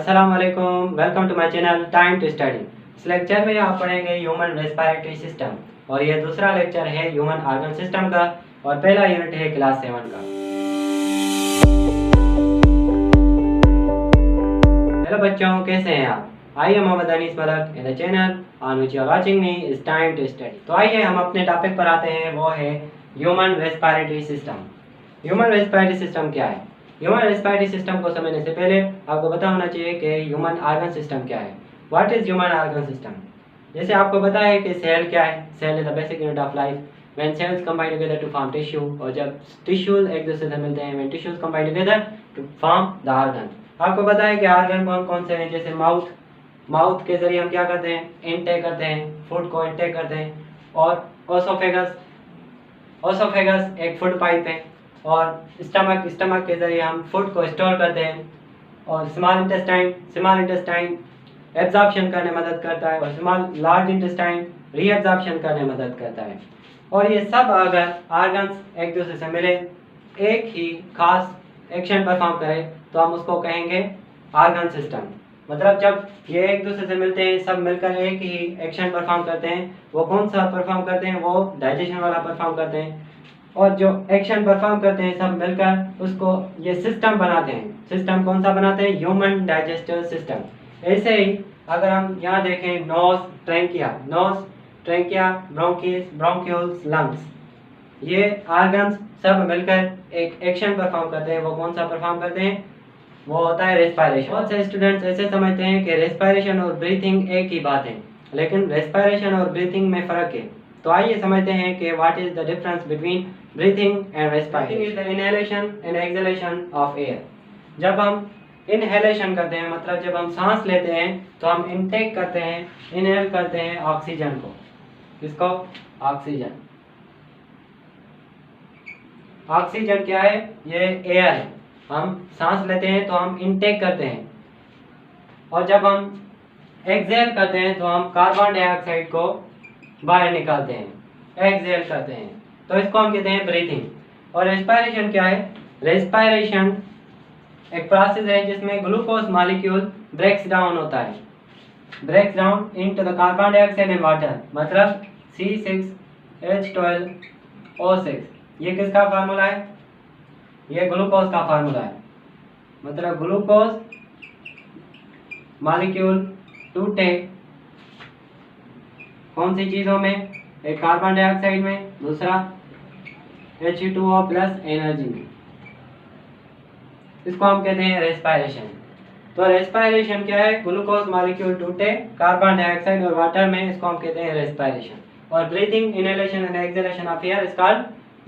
अस्सलाम वालेकुम, welcome to my channel time to study. इस लेक्चर में आप पढ़ेंगे ह्यूमन रेस्पिरेटरी सिस्टम और ये दूसरा लेक्चर है ह्यूमन ऑर्गन सिस्टम का और पहला यूनिट है क्लास 7 का। हेलो बच्चों, कैसे हैं आप? I am Mohammad Anees Malak in the channel on which you are watching me is time to study. तो आइए हम अपने टॉपिक पर आते हैं, वो है human respiratory system. Human respiratory system क्या है? ह्यूमन रेस्पिरेटरी सिस्टम को समझने से पहले आपको पता होना चाहिए कि ह्यूमन ऑर्गन सिस्टम क्या है। What is human organ system? जैसे आपको पता है कि सेल क्या है। Cell is the basic unit of life. When cells combine together to form tissue, और जब टिश्यूज एक दूसरे से मिलते हैं, when tissues combine together to form the organ. आपको पता है कि ऑर्गन कौन कौन से हैं, जैसे माउथ के जरिए हम क्या करते हैं, इनटेक करते हैं, फूड को इनटेक करते हैं। और ओसोफेगस एक फूड पाइप है। और स्टमक के जरिए हम फूड को स्टोर करते हैं। और स्मॉल इंटेस्टाइन एब्जॉर्प्शन करने में मदद करता है, और लार्ज इंटेस्टाइन रीएब्जॉर्प्शन करने में मदद करता है। और ये सब अगर ऑर्गन्स एक दूसरे से मिले, एक ही खास एक्शन परफॉर्म करें, तो हम उसको कहेंगे ऑर्गन सिस्टम। मतलब जब ये एक दूसरे से मिलते हैं, सब मिलकर एक ही एक्शन परफॉर्म करते हैं, वो कौन सा परफॉर्म करते हैं? वो डाइजेशन वाला परफॉर्म करते हैं। और जो एक्शन परफॉर्म करते हैं सब मिलकर, उसको ये सिस्टम बनाते हैं। सिस्टम कौन सा बनाते हैं? Human digestive system. ऐसे ही अगर हम यहाँ देखें, नोज ट्रैंकिया, ब्रोंक्यूल्स, लंग्स, ये ऑर्गन्स सब मिलकर एक एक्शन परफॉर्म करते हैं। वो कौन सा परफॉर्म करते हैं? वो होता है रेस्पिरेशन। बहुत से स्टूडेंट्स ऐसे समझते हैं कि रेस्पिरेशन और ब्रीथिंग एक ही बात है, लेकिन रेस्पिरेशन और ब्रीथिंग में फ़र्क है। तो आइए समझते हैं कि what is the difference between breathing and respiration. Is the inhalation and exhalation of air. जब हम इनहेलेशन करते हैं, मतलब जब हम सांस लेते हैं, तो हम इनटेक करते हैं, इनहेल करते हैं ऑक्सीजन को। किसको? ऑक्सीजन। ऑक्सीजन क्या है? ये एयर है। हम सांस लेते हैं तो हम इनटेक करते हैं, और जब हम एक्सहेल करते हैं तो हम कार्बन डाइऑक्साइड को बाहर निकालते हैं, एक्सहेल करते हैं। तो इसको हम कहते हैं ब्रीथिंग। और रेस्पिरेशन क्या है? रेस्पिरेशन एक प्रोसेस है जिसमें ग्लूकोज मॉलिक्यूल ब्रेक्स डाउन होता है, breaks down into the carbon dioxide and water. मतलब C6H12O6। ये किसका फार्मूला है? ये ग्लूकोज का फार्मूला है। मतलब ग्लूकोज मॉलिक्यूल टूटे कौन सी चीज़ों में? एक कार्बन डाइऑक्साइड में, दूसरा H2O प्लस एनर्जी में। इसको हम कहते हैं रेस्पिरेशन। तो रेस्पिरेशन क्या है? ग्लूकोज मॉलिक्यूल टूटे कार्बन डाइऑक्साइड और वाटर में, इसको हम कहते हैं रेस्पिरेशन। और breathing, inhalation and exhalation of air is called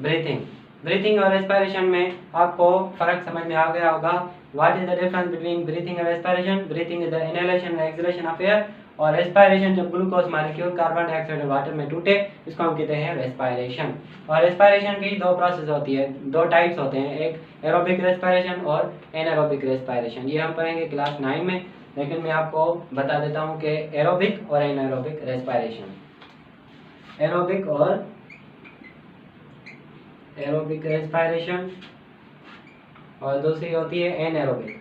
breathing. Breathing और रेस्पिरेशन में आपको फर्क समझ में आ गया होगा। What is the difference between breathing and respiration? Breathing is the inhalation and exhalation of air, और रेस्पिरेशन जब ग्लूकोज मॉलिक्यूल कार्बन डाइऑक्साइड और वाटर में टूटे, इसको हम कहते हैं रेस्पिरेशन। और रेस्पिरेशन की दो प्रोसेस होती है, दो टाइप्स होते हैं, एक एरोबिक रेस्पिरेशन और एनारोबिक रेस्पिरेशन। ये हम पढ़ेंगे क्लास 9 में, लेकिन मैं आपको बता देता हूँ कि एरोबिक और एनारोबिक रेस्पिरेशन। एरोबिक रेस्पिरेशन और दूसरी होती है anaerobic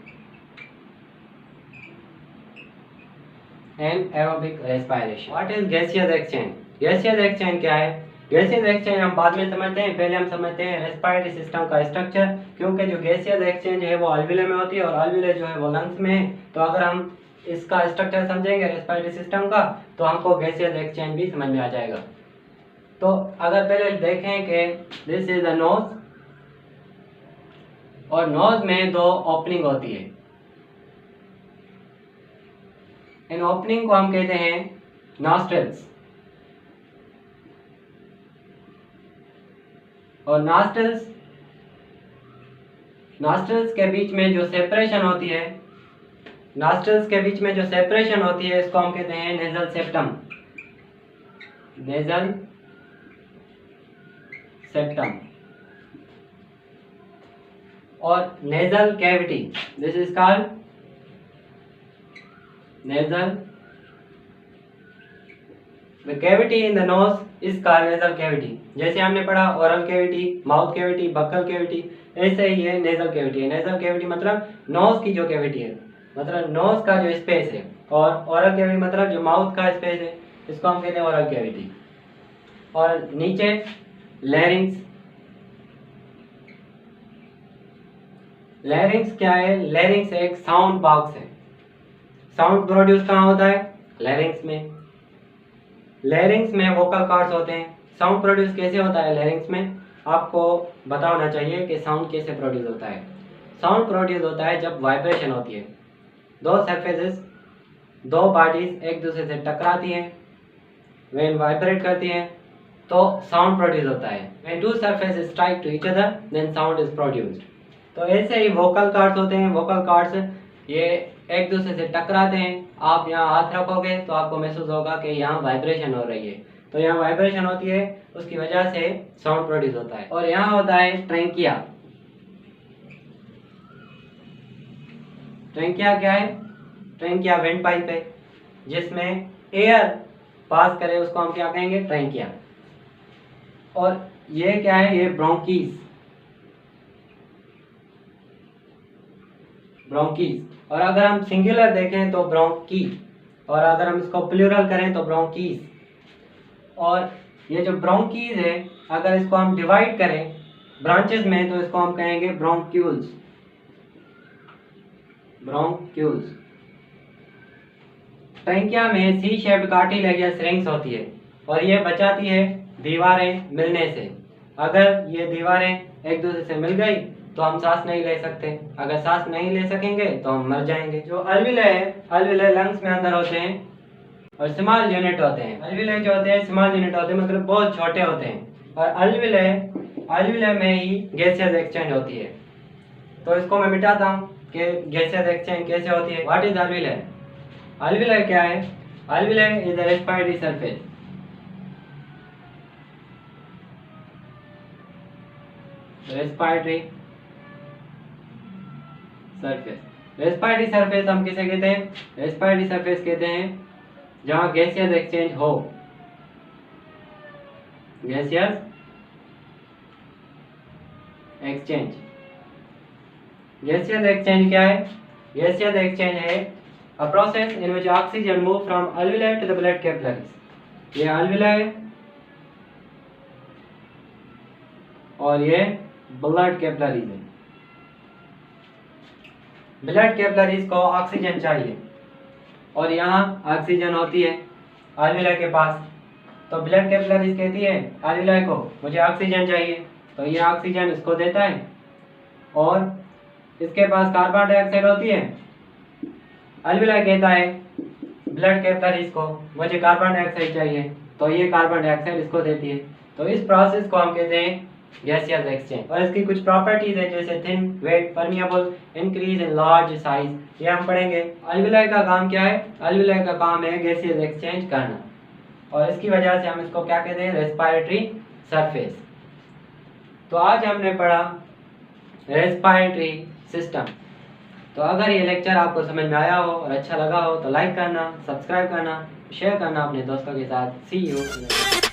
respiration. What is gaseous exchange? Gaseous exchange क्या है? गैसियस एक्सचेंज हम बाद में समझते हैं, पहले हम समझते हैं रेस्पिरेटरी सिस्टम का स्ट्रक्चर। क्योंकि जो गैसियस एक्सचेंज है वो अल्विले में होती है और अल्विले जो है वो लंग्स में है। तो अगर हम इसका स्ट्रक्चर समझेंगे रेस्पिरेटरी सिस्टम का, तो हमको गैसियस एक्सचेंज भी समझ में आ जाएगा। तो अगर पहले देखें कि दिस इज द नोज, और नोज में दो ओपनिंग होती है। इन ओपनिंग को हम कहते हैं नॉस्ट्रल्स। और नॉस्ट्रल्स के बीच में जो सेपरेशन होती है, इसको हम कहते हैं नेजल सेप्टम। और nasal cavity, this is called nasal. The cavity in the nose is called nasal cavity. जैसे हमने पढ़ा oral cavity, mouth cavity, buccal cavity, ऐसे ही ये नेजल कैविटी है। नेजल कैविटी मतलब नोज की जो कैविटी है, मतलब नोज का जो स्पेस है, और ओरल कैविटी मतलब जो माउथ का स्पेस है, इसको हम कहते हैं ओरल कैविटी। और नीचे लैरिंग्स। लैरिंग्स क्या है? लैरिंग्स एक साउंड बॉक्स है। साउंड प्रोड्यूस कहाँ होता है? लैरिंग्स में। लैरिंग्स में वोकल कॉर्ड्स होते हैं। साउंड प्रोड्यूस कैसे होता है लैरिंग्स में? आपको पता होना चाहिए कि साउंड कैसे प्रोड्यूस होता है। साउंड प्रोड्यूस होता है जब वाइब्रेशन होती है, दो सरफेसेस, दो बॉडीज एक दूसरे से टकराती हैं, व्हेन वाइब्रेट करती हैं तो साउंड प्रोड्यूस होता है। When two surfaces strike to each other then sound is produced. तो ऐसे ही वोकल कॉर्ड्स होते हैं। वोकल कॉर्ड्स ये एक दूसरे से टकराते हैं। आप यहाँ हाथ रखोगे तो आपको महसूस होगा कि यहाँ वाइब्रेशन हो रही है, तो यहाँ वाइब्रेशन होती है, उसकी वजह से साउंड प्रोड्यूस होता है। और यहाँ होता है ट्रैंकिया। ट्रैंकिया क्या है? ट्रैंकिया वेंट पाइप है जिसमें एयर पास करे, उसको हम क्या कहेंगे? ट्रैंकिया। और ये क्या है? ये ब्रोंकीज। ब्रोंकीज। और अगर हम सिंगुलर देखें तो ब्रोंकी, और अगर हम इसको प्लूरल करें तो ब्रोंकीज। और ये जो ब्रोंकीज है, अगर इसको हम डिवाइड करें ब्रांचेस में तो इसको हम कहेंगे ब्रोंक्यूल्स। ब्रोंक्यूल्स। ट्रैंकिया में सी शेप्ड कार्टिलेजियस रिंग्स होती है और ये बचाती है दीवारें मिलने से। अगर ये दीवारें एक दूसरे से मिल गई तो हम सांस नहीं ले सकते। अगर सांस नहीं ले सकेंगे तो हम मर जाएंगे। जो अल्विले है, अल्विले लंग्स में अंदर होते हैं और स्मॉल यूनिट होते हैं। अल्विले जो होते हैं स्मॉल यूनिट होते हैं, मतलब बहुत छोटे होते हैं। और अल्विले में ही गैसियस एक्सचेंज होती है। तो इसको मैं मिटाता हूँ कि गैसियस एक्सचेंज कैसे होती है। What is अल्विले? अल्विले क्या है? Alveoli is a respiratory surface. Respiratory surface. Respiratory surface हम किसे कहते हैं? रेस्पिरेटरी सरफेस कहते हैं जहां गैसियस एक्सचेंज हो। Gaseous exchange. गैसियस एक्सचेंज क्या है? गैसियस एक्सचेंज है a process in which oxygen move from alveoli to the blood capillaries. ये अल्विलाई और ये ब्लड कैपिलरीज है। ब्लड कैपिलरीज को ऑक्सीजन चाहिए और यहाँ ऑक्सीजन होती है अल्विलाई के पास। तो ब्लड कैपिलरीज कहती है अल्विलाई को मुझे ऑक्सीजन चाहिए, तो ये ऑक्सीजन इसको देता है। और इसके पास कार्बन डाइऑक्साइड होती है। अल्विलाई कहता है ब्लड कैपिलरीज को मुझे कार्बन डाइऑक्साइड चाहिए, तो ये कार्बन डाइऑक्साइड इसको देती है। तो इस प्रोसेस को हम कहते हैं गैसियस एक्सचेंज। और इसकी कुछ प्रॉपर्टीज है जैसे thin, wet, permeable, increase in large size, ये हम पढ़ेंगे। अल्विलाई का काम क्या है? अल्विलाई का काम है गैसियस एक्सचेंज करना, और इसकी वजह से हम इसको क्या कहते हैं? Respiratory surface. तो आज हमने पढ़ा रेस्पिरेटरी सिस्टम। तो अगर ये लेक्चर आपको समझ में आया हो और अच्छा लगा हो तो लाइक करना, सब्सक्राइब करना, शेयर करना अपने दोस्तों के साथ। सी यू।